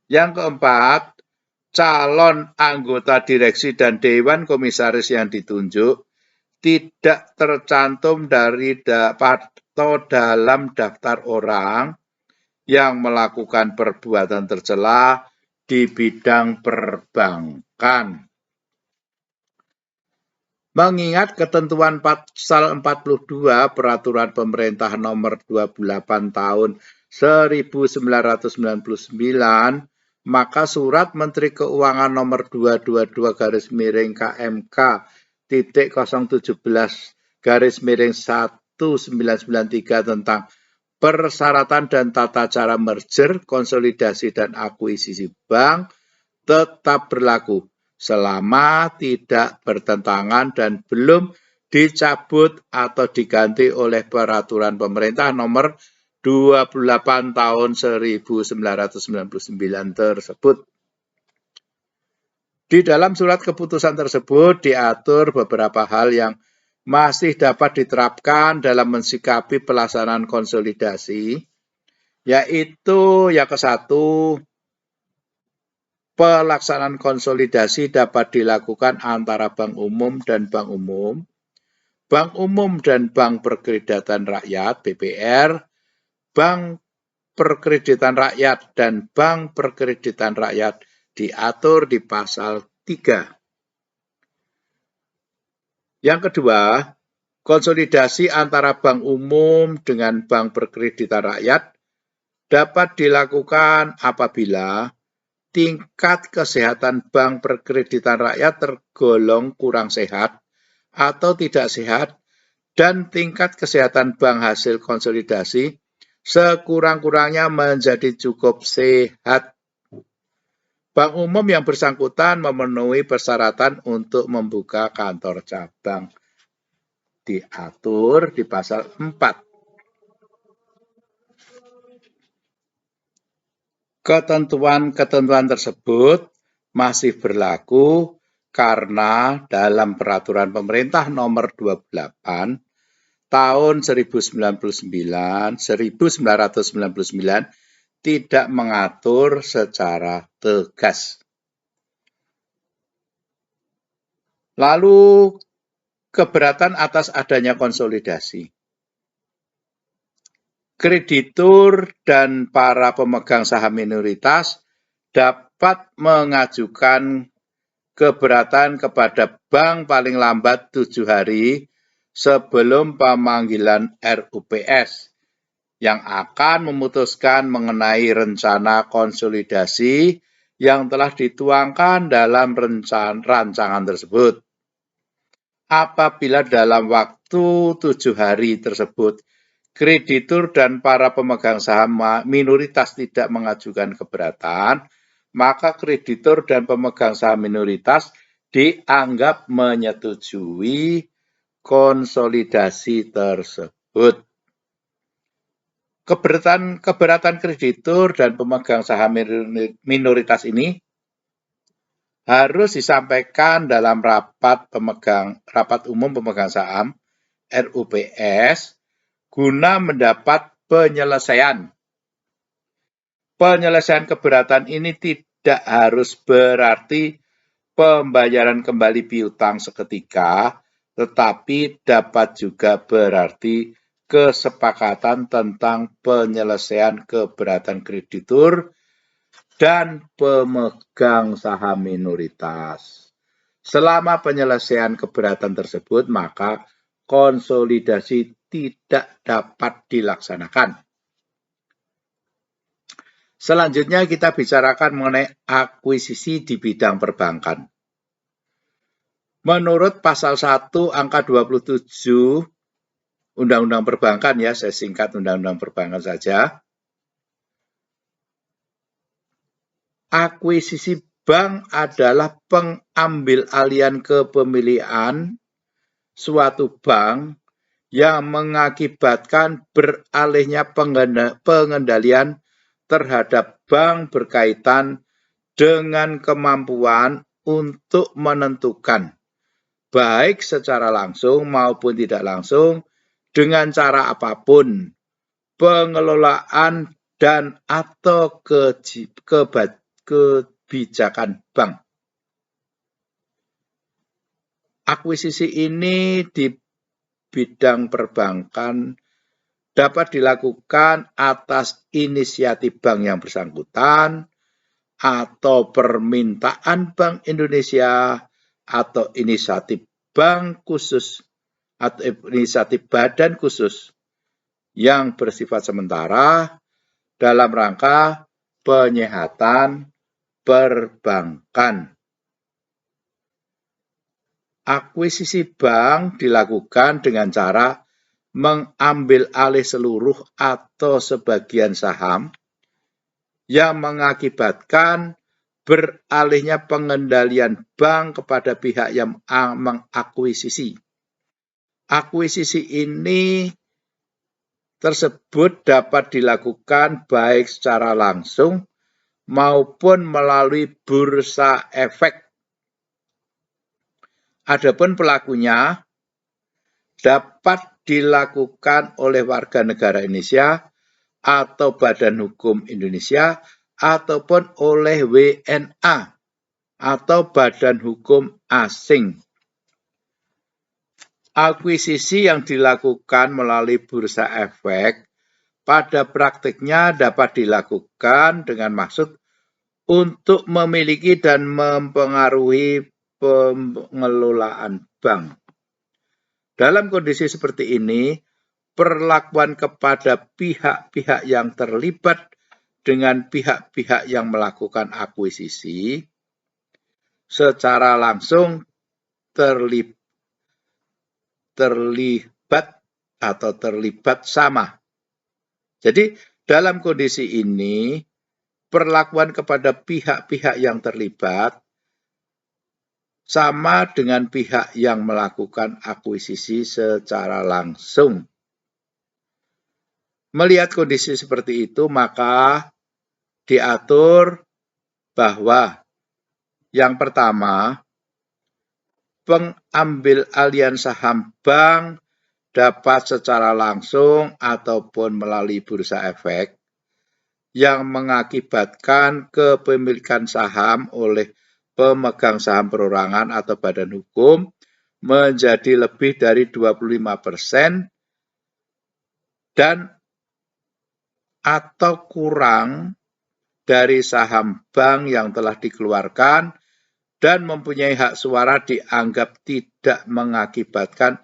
Yang keempat, calon anggota direksi dan dewan komisaris yang ditunjuk tidak tercantum atau dalam daftar orang yang melakukan perbuatan tercela di bidang perbankan. Mengingat ketentuan pasal 42 Peraturan Pemerintah Nomor 28 Tahun 1999, maka Surat Menteri Keuangan Nomor 222-KMK-017/1993 tentang persyaratan dan tata cara merger, konsolidasi, dan akuisisi bank tetap berlaku selama tidak bertentangan dan belum dicabut atau diganti oleh Peraturan Pemerintah Nomor 28 Tahun 1999 tersebut. Di dalam surat keputusan tersebut diatur beberapa hal yang masih dapat diterapkan dalam mensikapi pelaksanaan konsolidasi, yaitu yang ke-1, pelaksanaan konsolidasi dapat dilakukan antara bank umum dan bank umum dan bank perkreditan rakyat (BPR), bank perkreditan rakyat dan bank perkreditan rakyat diatur di pasal 3. Yang kedua, konsolidasi antara bank umum dengan bank perkreditan rakyat dapat dilakukan apabila tingkat kesehatan bank perkreditan rakyat tergolong kurang sehat atau tidak sehat dan tingkat kesehatan bank hasil konsolidasi sekurang-kurangnya menjadi cukup sehat. Bank umum yang bersangkutan memenuhi persyaratan untuk membuka kantor cabang, diatur di pasal 4. Ketentuan-ketentuan tersebut masih berlaku karena dalam Peraturan Pemerintah Nomor 28 Tahun 1999 tidak mengatur secara tegas. Lalu, keberatan atas adanya konsolidasi. Kreditur dan para pemegang saham minoritas dapat mengajukan keberatan kepada bank paling lambat 7 hari sebelum pemanggilan RUPS yang akan memutuskan mengenai rencana konsolidasi yang telah dituangkan dalam rancangan tersebut. Apabila dalam waktu 7 hari tersebut kreditur dan para pemegang saham minoritas tidak mengajukan keberatan, maka kreditur dan pemegang saham minoritas dianggap menyetujui konsolidasi tersebut. Keberatan kreditur dan pemegang saham minoritas ini harus disampaikan dalam rapat umum pemegang saham RUPS guna mendapat penyelesaian. Penyelesaian keberatan ini tidak harus berarti pembayaran kembali piutang seketika, tetapi dapat juga berarti kesepakatan tentang penyelesaian keberatan kreditur dan pemegang saham minoritas. Selama penyelesaian keberatan tersebut, maka konsolidasi tidak dapat dilaksanakan. Selanjutnya kita bicarakan mengenai akuisisi di bidang perbankan. Menurut pasal 1 angka 27 Undang-Undang Perbankan, ya, saya singkat Undang-Undang Perbankan saja. Akuisisi bank adalah pengambil alihan kepemilikan suatu bank yang mengakibatkan beralihnya pengendalian terhadap bank berkaitan dengan kemampuan untuk menentukan, baik secara langsung maupun tidak langsung, dengan cara apapun, pengelolaan dan atau kebijakan bank. Akuisisi ini di bidang perbankan dapat dilakukan atas inisiatif bank yang bersangkutan atau permintaan Bank Indonesia atau inisiatif bank khusus atau inisiatif badan khusus yang bersifat sementara dalam rangka penyehatan perbankan. Akuisisi bank dilakukan dengan cara mengambil alih seluruh atau sebagian saham yang mengakibatkan beralihnya pengendalian bank kepada pihak yang mengakuisisi. Akuisisi ini tersebut dapat dilakukan baik secara langsung maupun melalui bursa efek. Adapun pelakunya dapat dilakukan oleh warga negara Indonesia atau Badan Hukum Indonesia ataupun oleh WNA atau Badan Hukum Asing. Akuisisi yang dilakukan melalui bursa efek pada praktiknya dapat dilakukan dengan maksud untuk memiliki dan mempengaruhi pengelolaan bank. Dalam kondisi seperti ini, perlakuan kepada pihak-pihak yang terlibat dengan pihak-pihak yang melakukan akuisisi secara langsung terlibat sama. Jadi dalam kondisi ini, perlakuan kepada pihak-pihak yang terlibat sama dengan pihak yang melakukan akuisisi secara langsung. Melihat kondisi seperti itu, maka diatur bahwa yang pertama, pengambil alihan saham bank dapat secara langsung ataupun melalui bursa efek yang mengakibatkan kepemilikan saham oleh pemegang saham perorangan atau badan hukum menjadi lebih dari 25% dan atau kurang dari saham bank yang telah dikeluarkan dan mempunyai hak suara dianggap tidak mengakibatkan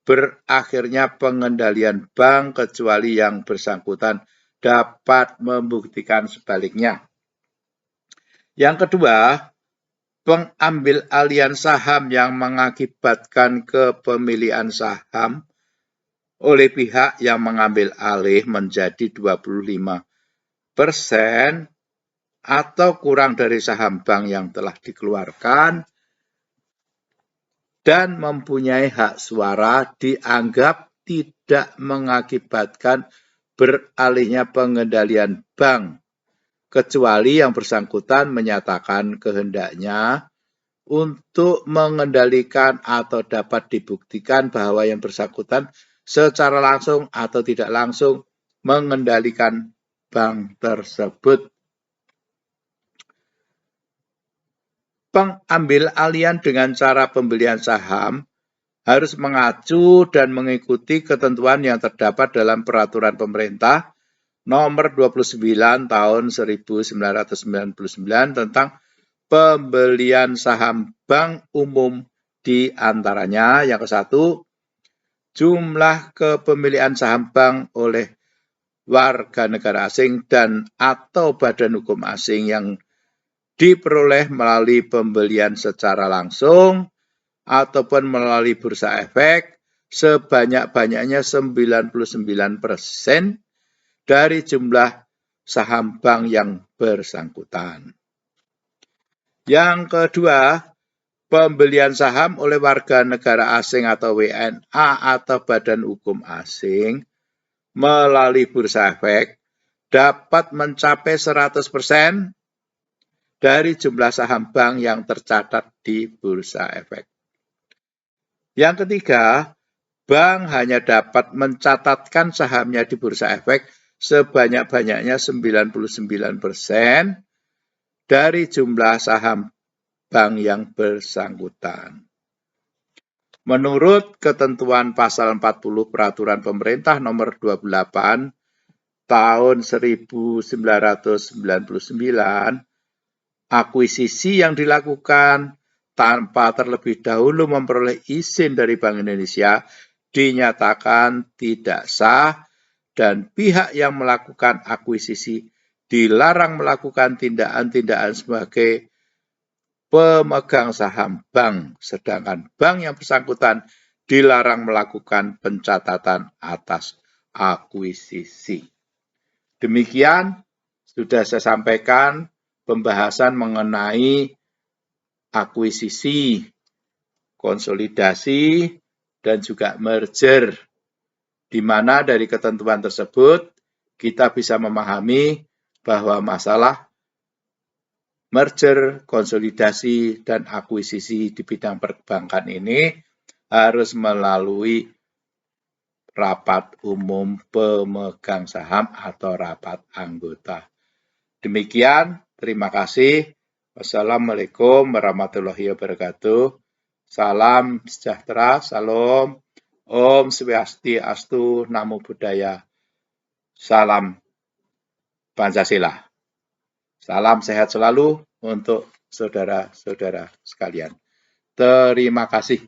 berakhirnya pengendalian bank kecuali yang bersangkutan dapat membuktikan sebaliknya. Yang kedua, pengambil alihan saham yang mengakibatkan kepemilikan saham oleh pihak yang mengambil alih menjadi 25% atau kurang dari saham bank yang telah dikeluarkan dan mempunyai hak suara dianggap tidak mengakibatkan beralihnya pengendalian bank kecuali yang bersangkutan menyatakan kehendaknya untuk mengendalikan atau dapat dibuktikan bahwa yang bersangkutan secara langsung atau tidak langsung mengendalikan bank tersebut. Pengambil alihan dengan cara pembelian saham harus mengacu dan mengikuti ketentuan yang terdapat dalam peraturan pemerintah nomor 29 tahun 1999 tentang pembelian saham bank umum, di antaranya yang ke-1, jumlah kepemilikan saham bank oleh warga negara asing dan atau badan hukum asing yang diperoleh melalui pembelian secara langsung ataupun melalui bursa efek sebanyak-banyaknya 99% dari jumlah saham bank yang bersangkutan. Yang kedua, pembelian saham oleh warga negara asing atau WNA atau badan hukum asing melalui bursa efek dapat mencapai 100% dari jumlah saham bank yang tercatat di bursa efek. Yang ketiga, bank hanya dapat mencatatkan sahamnya di bursa efek sebanyak-banyaknya 99% dari jumlah saham bank yang bersangkutan. Menurut ketentuan pasal 40 Peraturan Pemerintah Nomor 28 Tahun 1999, akuisisi yang dilakukan tanpa terlebih dahulu memperoleh izin dari Bank Indonesia dinyatakan tidak sah dan pihak yang melakukan akuisisi dilarang melakukan tindakan-tindakan sebagai pemegang saham bank, sedangkan bank yang bersangkutan dilarang melakukan pencatatan atas akuisisi. Demikian sudah saya sampaikan pembahasan mengenai akuisisi, konsolidasi, dan juga merger, di mana dari ketentuan tersebut kita bisa memahami bahwa masalah merger, konsolidasi, dan akuisisi di bidang perbankan ini harus melalui rapat umum pemegang saham atau rapat anggota. Demikian, terima kasih. Wassalamualaikum warahmatullahi wabarakatuh. Salam sejahtera, salam, Om Swastiastu, Namo Buddhaya, salam Pancasila. Salam sehat selalu untuk saudara-saudara sekalian. Terima kasih.